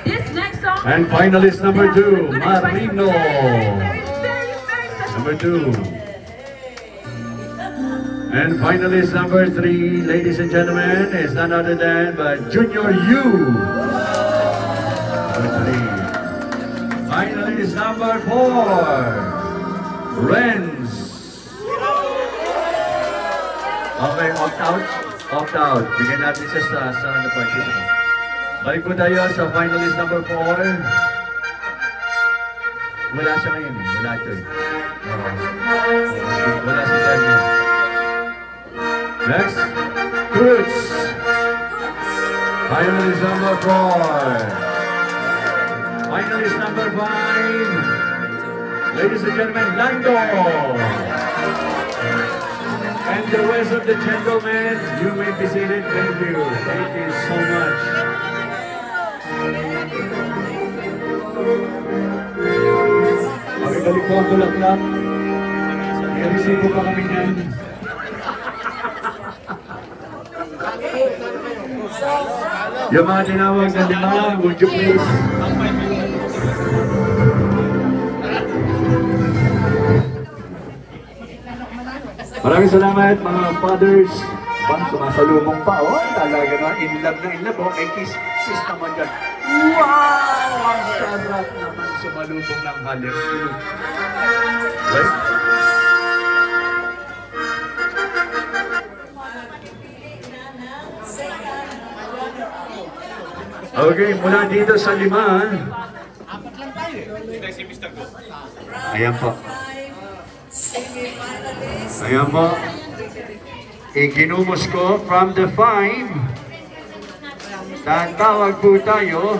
This next song. And finalist number 2, Marino. Number 2. And finalist number 3, ladies and gentlemen, is none other than but Junior U. Number 3. Finalist number 4, Renz. Okay, opt out. Opt out. Bigyan natin siya sa ano pa. Balik po tayo sa finalist number 4. Wala siya ngayon eh. Wala ito eh. Wala si Daniel. Next, Cruz. Finalist number 4. Finalist number 5. Ladies and gentlemen, Lando. And the rest of the gentlemen, you may be seated. Thank you. Thank you so much. Balik po ang tulak-lak. I-resibo pa kami niyan. Yung mga tinawag na 5, would you please? Maraming salamat mga fathers. Sumasalubong pa. Oh, talaga na. In love na in love. Oh, may kiss naman dyan. Wow! Ang sarap naman sumalubong ng halim. Right? Okay, mula dito sa 5. Ayan po. Ayan po. Ikinumos ko from the 5. Tatawag po tayo.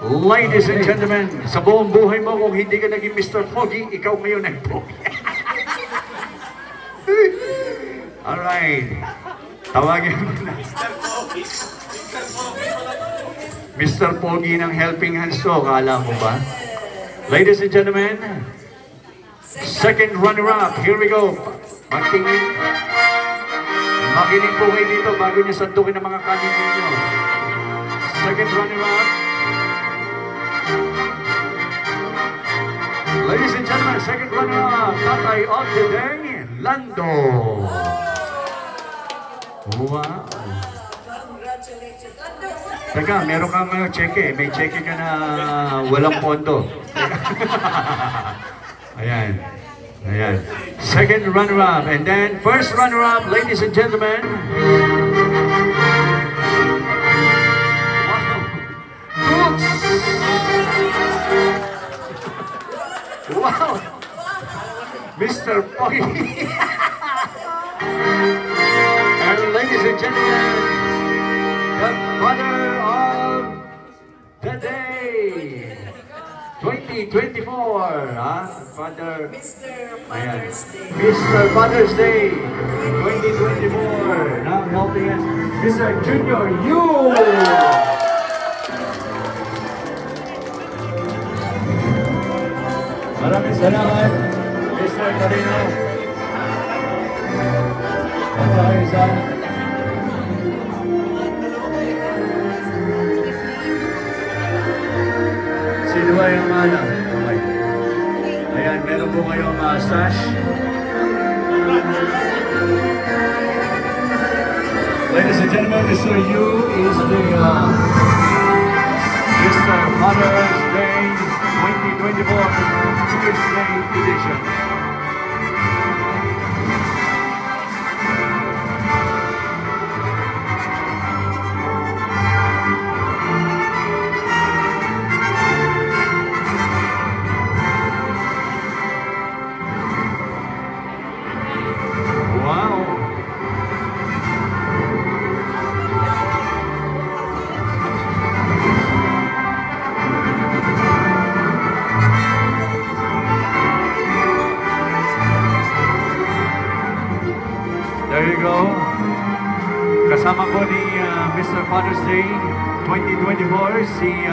Ladies and gentlemen, sa buong buhay mo, kung hindi ka naging Mr. Foggy, ikaw ngayon ay Foggy. Alright. Tawagin mo na. Mr. Foggy ng Helping Hands to, kala mo ba? Ladies and gentlemen, second runner-up. Here we go. Magtingin. Makinig po kayo dito bago niyo sandukin ng mga kanin ninyo. Second runner-up. Ladies and gentlemen, second runner-up. Tatay of the day, Lando. Wow. Teka, meron kang cheque. May cheque ka na walang pondo. Ayan. Ayan. Second runner-up. And then, first runner-up, ladies and gentlemen. Wow. Wow. Mr. Poggy. And ladies and gentlemen, the father of the day. 2024, Father, Mr. Father's Day 2024, now helping us, Mr. Junior U. Maraming salamat, Mr. Carino. Sino ba yung mana? Okay. Ayan, meron po kayong sash. Ladies and gentlemen, Mr. Yu is the Mr. Father's Day 2024 Tuesday edition. There you go. Kasama po ni Mr. Father's Day 2024 si